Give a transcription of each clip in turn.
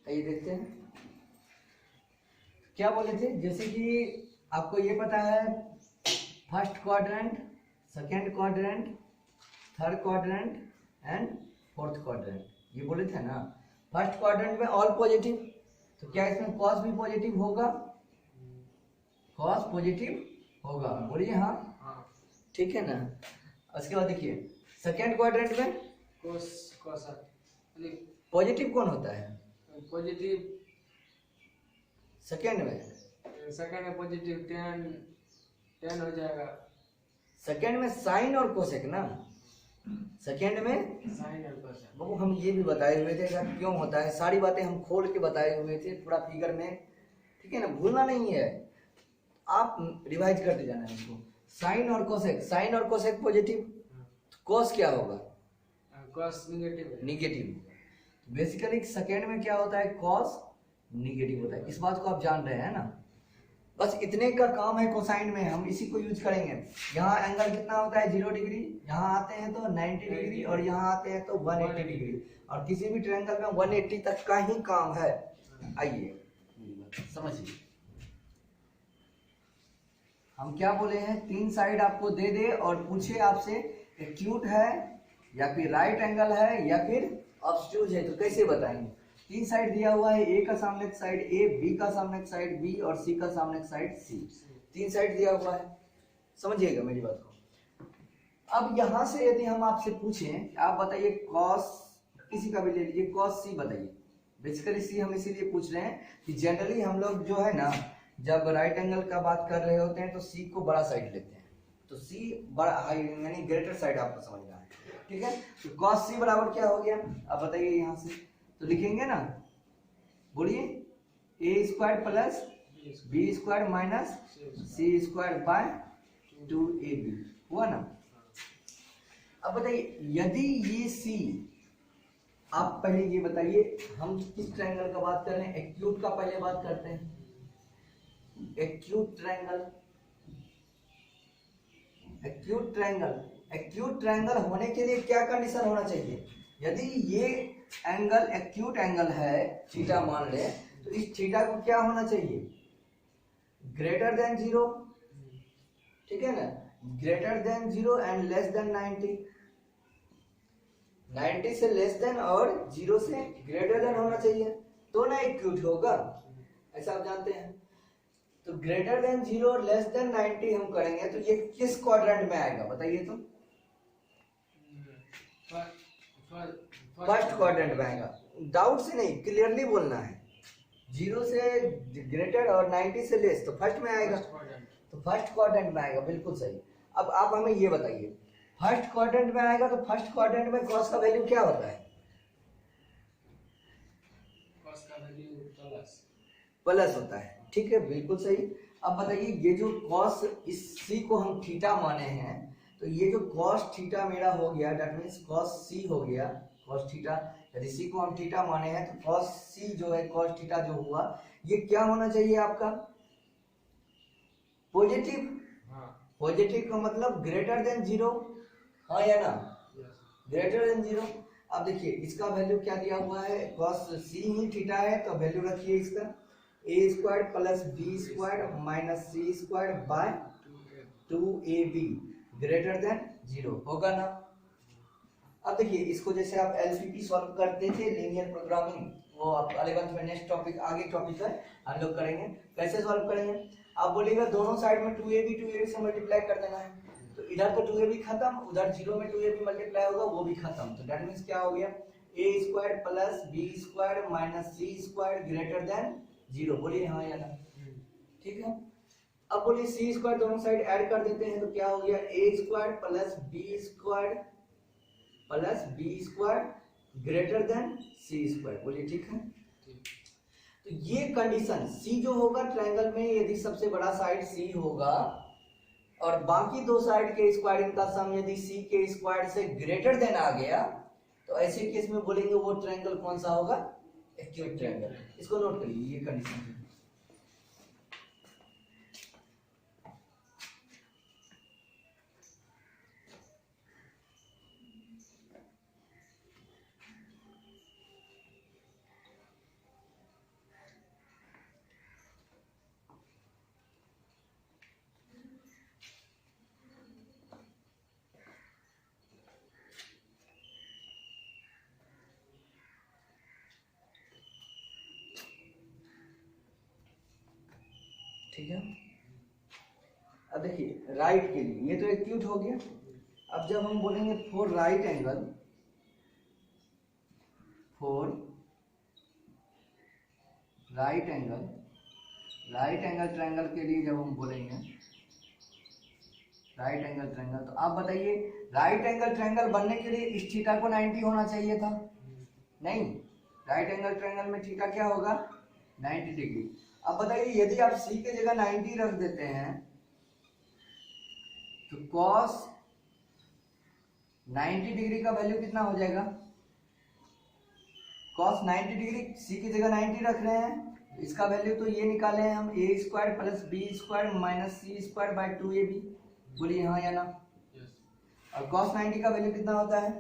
आइए देखते हैं क्या बोले थे। जैसे कि आपको ये पता है first quadrant, second quadrant, third quadrant and fourth quadrant, ये बोले थे ना। फर्स्ट क्वाड्रेंट में ऑल पॉजिटिव, तो क्या इसमें कॉस भी पॉजिटिव होगा? कॉस पॉजिटिव होगा, बोलिए हाँ। ठीक है ना। उसके बाद देखिए सेकेंड क्वाड्रेंट में कोस कोस पॉजिटिव कौन होता है? पॉजिटिव सेकेंड में पॉजिटिव 10 हो जाएगा। सेकेंड में साइन और कोसेक ना, सेकेंड में साइन और कोसेक। वो हम ये भी बताए हुए थे कि क्यों होता है, सारी बातें हम खोल के बताए हुए थे पूरा फिगर में, ठीक है ना, भूलना नहीं है, आप रिवाइज करते जाना है इसको। साइन और कोसेक, साइन और कोसेक पॉजिटिव, कोस क्या होगा? Cos negative. Negative. Basically second में क्या होता है? कॉस निगेटिव होता है, इस बात को आप जान रहे हैं ना। बस इतने का काम है कोसाइन में, हम इसी को यूज करेंगे। यहाँ एंगल कितना होता है? 0 डिग्री, यहाँ आते हैं तो 90 डिग्री और यहाँ आते हैं तो 180 डिग्री, और किसी भी ट्रायंगल में 180 तक का ही काम है। आइए समझिए हम क्या बोले हैं। तीन साइड आपको दे दे और पूछे आपसे एक्यूट है या फिर राइट एंगल है या फिर ऑब्स्ट्यूज है, तो कैसे बताएंगे? तीन साइड दिया हुआ है, ए का सामने साइड ए, बी का सामने साइड बी और सी का सामने साइड सी, तीन साइड दिया हुआ है, समझिएगा मेरी बात को। अब यहां से यदि हम आपसे पूछें, आप बताइए कॉस, किसी का भी ले लीजिए, कॉस सी बताइए। बेसिकली सी हम इसीलिए पूछ रहे हैं कि जनरली हम लोग जो है ना, जब राइट एंगल का बात कर रहे होते हैं तो सी को बड़ा साइड लेते हैं, तो सी बड़ा हाई यानी ग्रेटर साइड आपको समझना है, ठीक है। तो कॉस सी बराबर क्या हो गया, आप बताइए। यहां से तो लिखेंगे ना, बोलिए, a square plus B square minus C square by 2ab हुआ ना। अब बताइए यदि ये सी, आप पहले ये बताइए हम किस ट्रायंगल का बात कर रहे हैं? एक्यूट का पहले बात करते हैं। Acute triangle, acute triangle, acute triangle होने के लिए क्या कंडीशन होना चाहिए? यदि ये एंगल एक्यूट एंगल है, थीटा मान ले, तो इस थीटा को क्या होना चाहिए? ग्रेटर देन 0, ठीक है ना, greater than 0 and less than 90, 90 से लेस देन और 0 से ग्रेटर देन होना चाहिए, तो ना एक्यूट होगा, ऐसा आप जानते हैं। तो ग्रेटर देन 0 और लेस देन 90 हम करेंगे तो ये किस क्वाड्रेंट में आएगा बताइए? तो फर्स्ट क्वाड्रेंट में आएगा, डाउट से नहीं, क्लियरली बोलना है। 0 से ग्रेटर और 90 से लेस तो फर्स्ट में आएगा, तो फर्स्ट क्वाड्रेंट में आएगा, बिल्कुल सही। अब आप हमें ये बताइए, फर्स्ट क्वाड्रेंट में आएगा तो फर्स्ट क्वाड्रेंट में कॉस का वैल्यू क्या होता है? कॉस का वैल्यू प्लस होता है, ठीक है, बिल्कुल सही। अब बताइए ये जो कॉस, इस सी को हम थीटा माने हैं, तो ये जो कॉस थीटा मेरा हो गया, दैट मींस कॉस सी हो गया, कॉस थीटा। यदि सी को हम थीटा माने हैं तो कॉस सी जो है, कॉस थीटा जो हुआ, ये क्या होना चाहिए आपका? पॉजिटिव। पॉजिटिव का मतलब ग्रेटर देन 0, हाँ या ना, ग्रेटर देन 0। अब देखिए इसका वैल्यू क्या दिया हुआ है, कॉस सी ही थीटा है, तो वैल्यू रखिए इसका a square plus B square minus C square by 2ab greater than 0 होगा ना। अब देखिए इसको जैसे आप एलसीपी सॉल्व करते थे, लीनियर प्रोग्रामिंग, वो आप 11th में नेक्स्ट टॉपिक, आगे टॉपिक है, हम लोग करेंगे। कैसे सॉल्व करेंगे? आप बोलिएगा दोनों साइड में 2ab से मल्टीप्लाई कर देना है, तो इधर तो 2ab खत्म, उधर 0 में 2ab मल्टीप्लाई होगा, वो भी खत्म, तो दैट मींस क्या हो गया, a square plus B square minus C square greater than 0, बोलिए हाँ या ना, ठीक है। अब बोलिए सी स्क्वायर दोनों साइड ऐड कर देते हैं, तो क्या हो गया, a square plus B square greater than C square, बोलिए ठीक है। तो ये कंडीशन सी जो होगा ट्रायंगल में, यदि सबसे बड़ा साइड सी होगा और बाकी दो साइड के स्क्वायर का सम यदि सी के स्क्वायर से ग्रेटर देन आ गया, तो ऐसे केस में बोलेंगे वो ट्रायंगल कौन सा होगा? Acute triangle. इसको नोट करिए, ये कंडीशन है। ठीक है। अब देखिए राइट के लिए ये तो एक्यूट हो गया। अब जब हम बोलेंगे for right angle, for right angle, right angle triangle के लिए जब हम बोलेंगे राइट एंगल ट्रायंगल, तो आप बताइए राइट एंगल ट्रायंगल बनने के लिए इस थीटा को 90 होना चाहिए था, नहीं। राइट एंगल ट्रायंगल में थीटा क्या होगा 90 डिग्री। अब बताइए यदि आप सी की जगह 90 रख देते हैं तो cos 90 डिग्री का वैल्यू कितना हो जाएगा, cos 90 डिग्री, सी की जगह 90 रख रहे हैं, इसका वैल्यू तो ये निकाले हैं हम a square plus B square minus C square by 2ab। बोलिए हाँ या ना। और cos 90 का वैल्यू कितना होता है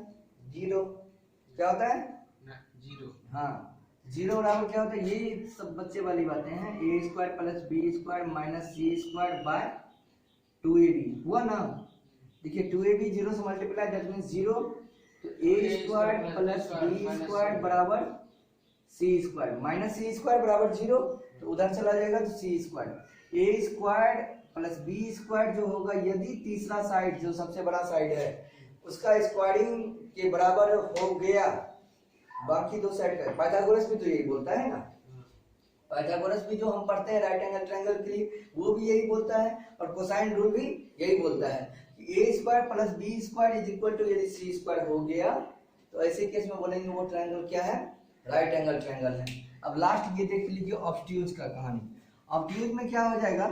0। क्या होता है 0। हाँ 0 बराबर क्या होता है, ये सब बच्चे वाली बातें हैं, a square plus B square minus C square by 2ab हुआ ना। देखिए 2ab 0 से मल्टीप्लाई दैट मींस 0, तो a square plus B square बराबर सी स्क्वायर माइनस सी स्क्वायर बराबर 0, तो उधर चला जाएगा तो C square. A square plus B square जो होगा यदि तीसरा साइड जो सबसे बड़ा साइड है उसका स्क्वायरिंग के बराबर हो गया बाकी दो साइड का, पाइथागोरस भी तो यही बोलता है ना, पाइथागोरस भी जो हम पढ़ते हैं राइट एंगल ट्रायंगल के लिए वो भी यही बोलता है, और कोसाइन रूल भी यही बोलता है कि a square plus B square is equal to यदि सी स्क्वायर हो गया तो ऐसे केस में बोलेंगे वो ट्रायंगल क्या है राइट एंगल ट्रायंगल है। अब लास्ट ये देख लीजिए ऑब्ट्यूज का कहानी। ऑब्ट्यूज में क्या हो जाएगा,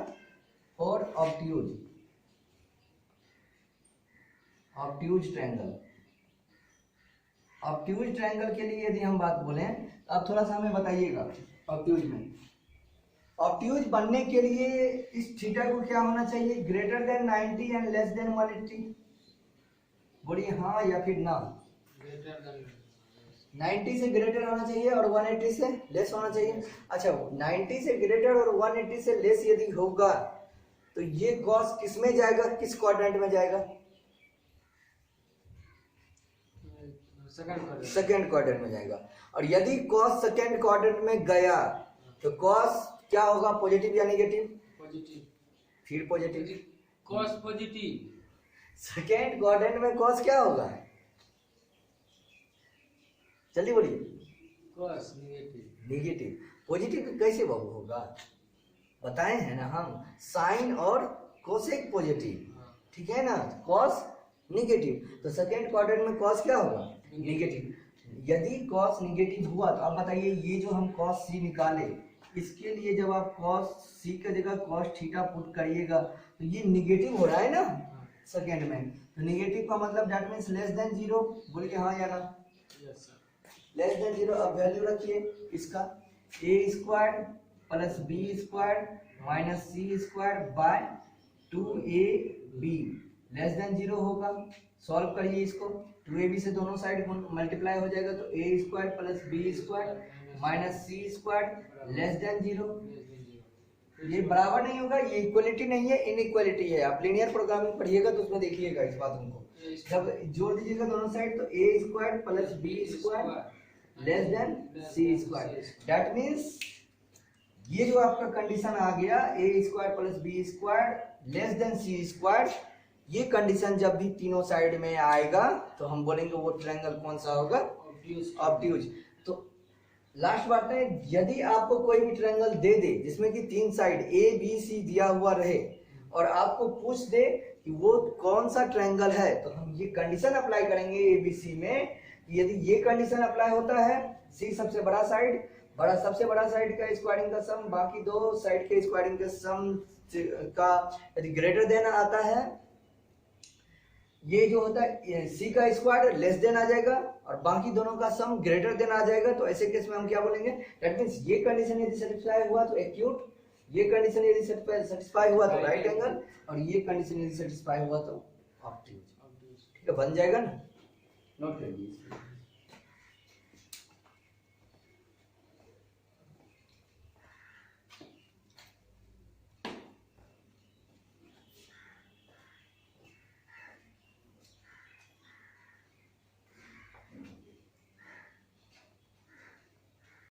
for obtuse, obtuse triangle, obtuse triangle के लिए यदि हम बात बोलें तो आप थोड़ा सा हमें बताइएगा। ऑब्ट्यूज में, ऑब्ट्यूज बनने के लिए इस थीटा को क्या होना चाहिए, greater than 90 and less than 180। बोलिए हाँ या फिर ना। 90 से ग्रेटर होना चाहिए और 180 से लेस होना चाहिए। अच्छा 90 से ग्रेटर और 180 से लेस यदि होगा तो ये कॉस किस में जाएगा, किस क्वाड्रेंट में जाएगा, सेकंड क्वाड्रेंट में जाएगा। और यदि कॉस सेकंड क्वाड्रेंट में गया तो कॉस क्या होगा, पॉजिटिव या नेगेटिव, पॉजिटिव, फिर positive, cos positive. Second quadrant में कॉस क्या होगा, जल्दी बोलिए, कॉस नेगेटिव, नेगेटिव। पॉजिटिव कैसे बाबू होगा, बताए हैं ना हम, साइन और कोसेक पॉजिटिव, ठीक है ना, कॉस नेगेटिव, तो सेकंड क्वाड्रेंट में कॉस क्या होगा, नेगेटिव। यदि कॉस नेगेटिव हुआ तो आप बताइए ये जो हम कॉस सी निकाले इसके लिए जब आप कॉस सी की जगह कॉस थीटा पुट करिएगा तो ये नेगेटिव हो रहा है ना सेकंड में, तो नेगेटिव का मतलब दैट मींस लेस देन 0। बोलिए हाँ या ना, यस सर, लेस देन 0। अब वैल्यू रखिए इसका, a square plus B square minus C square by 2ab less than 0 होगा। सॉल्व करिए इसको, 2ab से दोनों साइड मल्टीप्लाई हो जाएगा तो a square plus B square minus C square less than 0। ये बराबर नहीं होगा, ये इक्वलिटी नहीं है, इनइक्वालिटी है। आप लीनियर प्रोग्रामिंग पढ़िएगा तो उसमें देखिएगा इस बात को, जब जोड़ दीजिएगा दोनों साइड तो a square plus B square less than C square. That means ये जो आपका कंडीशन आ गया a square plus B square less than C square, ये कंडीशन जब भी तीनों साइड में आएगा तो हम बोलेंगे वो ट्रायंगल कौन सा होगा, ऑब्ट्यूज। तो लास्ट बात है, यदि आपको कोई भी ट्रायंगल दे दे जिसमें कि तीन साइड ए बी सी दिया हुआ रहे और आपको पूछ दे कि वो कौन सा ट्रायंगल है, तो हम ये कंडीशन अप्लाई करेंगे ए बी सी में कि यदि ये कंडीशन अप्लाई होता है, सी सबसे बड़ा साइड, सबसे बड़ा साइड का स्क्वायरिंग का सम बाकी दो साइड के स्क्वायरिंग के सम का यदि ग्रेटर देन आता है, ये जो होता है सी का स्क्वायर लेस देन आ जाएगा और बाकी दोनों का सम ग्रेटर देन आ जाएगा, तो ऐसे केस में हम क्या बोलेंगे, दैट मींस ये कंडीशन यदि सेटिस्फाई हुआ तो एक्यूट, ये कंडीशन यदि सेटिस्फाई हुआ तो राइट एंगल, और ये कंडीशन यदि सेटिस्फाई हुआ तो ऑब्ट्यूज। ठीक है, बन जाएगा ना, नोट कर लीजिए।